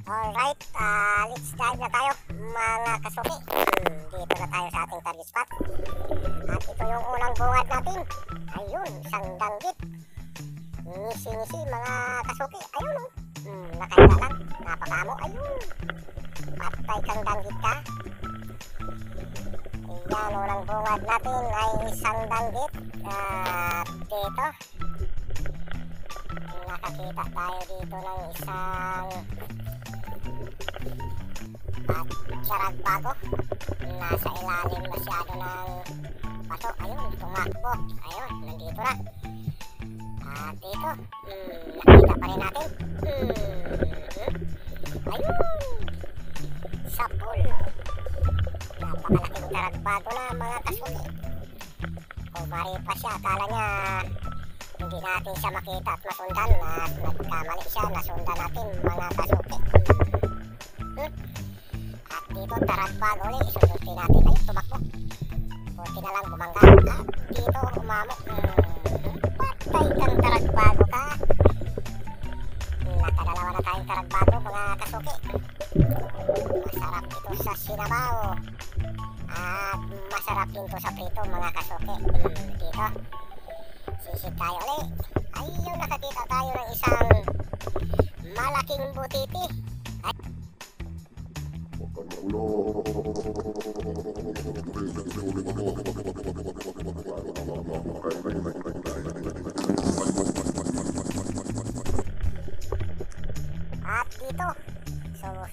Alright, let's dive na tayo mga kasuki. Dito na tayo sa ating target spot. At ito yung unang bungad natin. Ayun, isang danggit. Ngisi-ngisi mga kasuki. Ayun o. Nakahiga lang. Napakamo. Ayun. Patay kang danggit ka. Ayan, unang bungad natin ay isang danggit. At dito, nakakita tayo dito ng isang at sarag bago. Nasa ilalim masyado ng bato. Ayun, tumakbo. Ayun, nandito na. At dito, nakita pa rin natin. Ayun, sapul. Napakalaking sarag bago na mga kasuki. Kumari pa siya. Akala niya hindi natin siya makita at masundan. At nagkamali siya. Nasundan natin mga kasuki. At dito taragbago ulit, isusutin natin. Ay, tumakbo. Buti na lang bumangga. At dito umamok. Patay kang taragbago ka. Nakadalawa na tayong taragbago mga kasuki. Masarap ito sa sinabaw. At masarap din ito sa prito mga kasuki. Dito sisid tayo ulit. Ayun, nakakita tayo ng isang malaking butiti. At dito,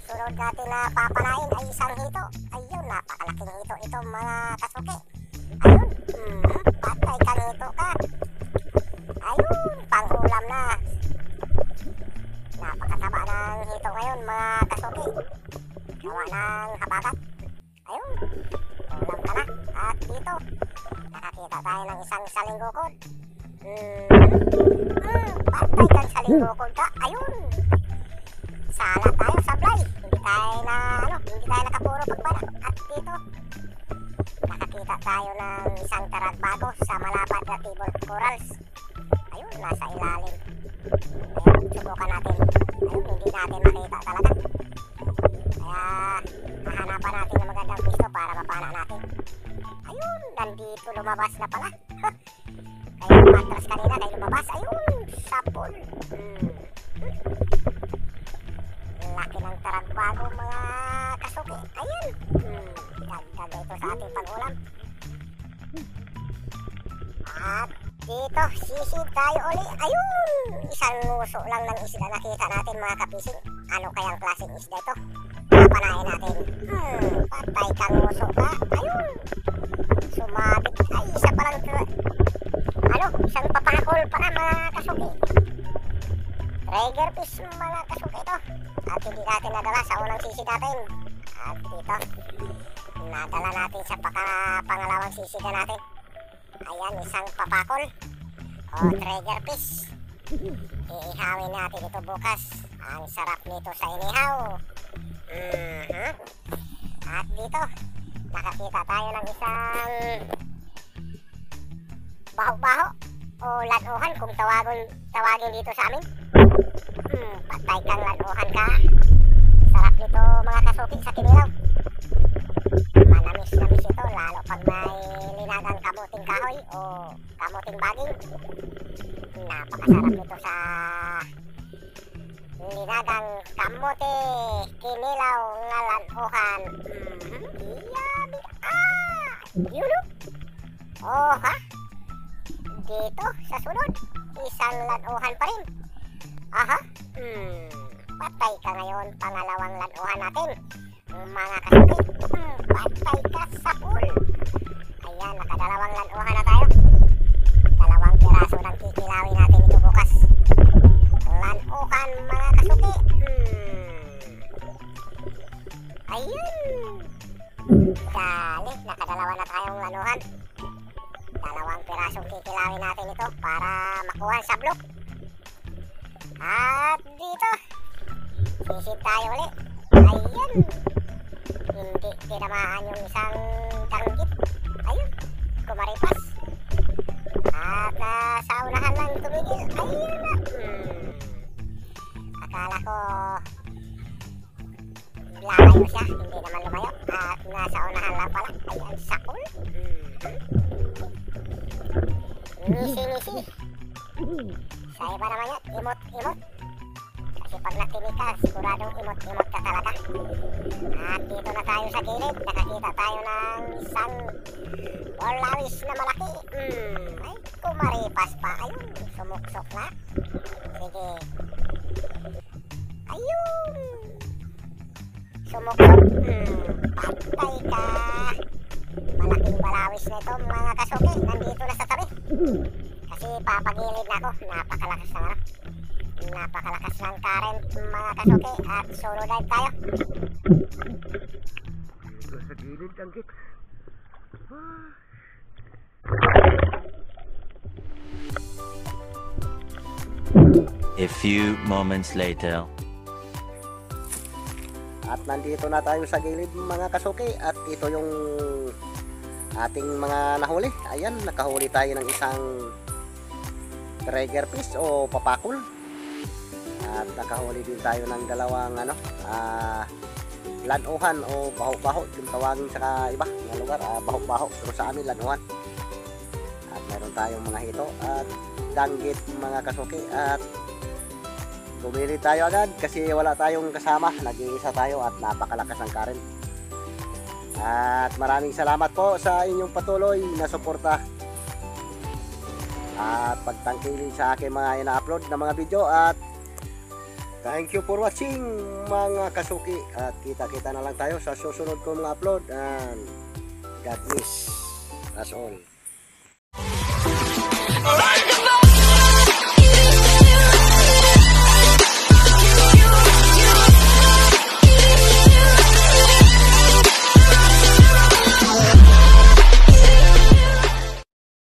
sunod natin na papanain ay isang hito. Ayun, napakalaking hito ito mga kasuki. Ayun, patay kang hito ka. Ayun, pang-ulam na. Napakataba ng hito ngayon mga kasuki. Gawa ng habagat. Ayun, ulam ka na. At dito, nakakita tayo ng isang salinggukod. Patay kang salinggukod ka. Ayun, sala tayo sablay. Hindi tayo nakapuro pagpala. At dito, nakakita tayo ng isang taragbago sa malapad na table corals. Ayun, nasa ilalim. Ayun, subukan natin. Ayun, hindi natin makita talaga. Kaya hahanapan natin ng magandang pisto para mapana natin. Ayun, nandito lumabas na pala. Kaya matras kanina kaya lumabas. Ayun, sapul. Laki ng taragbago mga kasuki. Ayun, dagdag ito sa ating pag-ulam. At dito, sisid tayo uli. Ayun, isang nguso lang ng isda nakita natin mga kapising. Ano kayang klaseng isda ito? Papanahin natin. Patay kang nguso ka. Ayun, sumabit. Ay, isa palang isang papakol para mga kasuki. Trigger fish mga kasuki ito. At hindi natin nadala sa unang sisid natin. At dito, nadala natin sa pangalawang sisid na natin. Ayan, isang papakol o trigger fish. Iihawin natin ito bukas. Ang sarap nito sa inihaw. At dito, nakakita tayo ng isang baho-baho o lanuhan kung tawagin dito sa amin. Patay kang lanuhan ka. Sarap nito mga kasuki sa kinilaw. Manamis-namis ito lalo pag may linagang kamuting kahoy o kamuting baging. Napakasarap nito sa linagang kamuti kinilaw nga lanuhan. Yummy! Yun o! Ha? Dito sa sunod, isang lanuhan pa rin. Aha! Patay patay ka ngayon. Pangalawang lanuhan natin. Mga kasuki, patay ka sa pool. Ayan, nakadalawang lanuhan na tayo. Dalawang piraso ng kikilawin natin ito bukas. Lanuhan mga kasuki. Ayun. Dali, nakadalawa na tayong lanuhan. Dalawang pirasong kikilawin natin ito para makuha sa block. At dito, sisid tayo ulit. Ayun. Hindi tinamaan yung isang danggit. Ayun, kumaripas. At sa unahan lang tumigil. Ayun na. Akala ko lalayo siya, hindi naman lumayo. At nasa unahan lang pala. Ayan, sakol. Ngisi-ngisi. Sa iba naman yan, imot-imot. Kasi pag natinig ka, siguradong imot-imot ka talaga. At dito na tayo sa gilid. Nakakita tayo ng isang borlawis na malaki. Ay, kumaripas pa. Ayun, sumuksok na. Sige. Ayun. Sumuksok. Patay ka. Malaking balawis na ito mga kasuki. Nandito na sa tabi. Kasi papagilid na ako. Napakalakas ng ano. Napakalakas ng current mga kasuki. At solo dive tayo. Ito sa gilid danggit. A few moments later. At nandito na tayo sa gilid mga kasuki. At ito yung ating mga nahuli. Ayan, nakahuli tayo ng isang trigger fish o papakul. At nakahuli din tayo ng dalawang lanuhan o baho-baho. Yung tawagin sa iba na lugar, baho-baho. Pero sa amin lanuhan. At meron tayong mga hito at danggit mga kasuki. At tumili tayo agad kasi wala tayong kasama. Nag-iisa tayo at napakalakas ng current. At maraming salamat po sa inyong patuloy na suporta at pagtangkilik sa aking mga ina-upload na mga video. At thank you for watching mga kasuki. At kita-kita na lang tayo sa susunod kong mga upload. And God bless us all.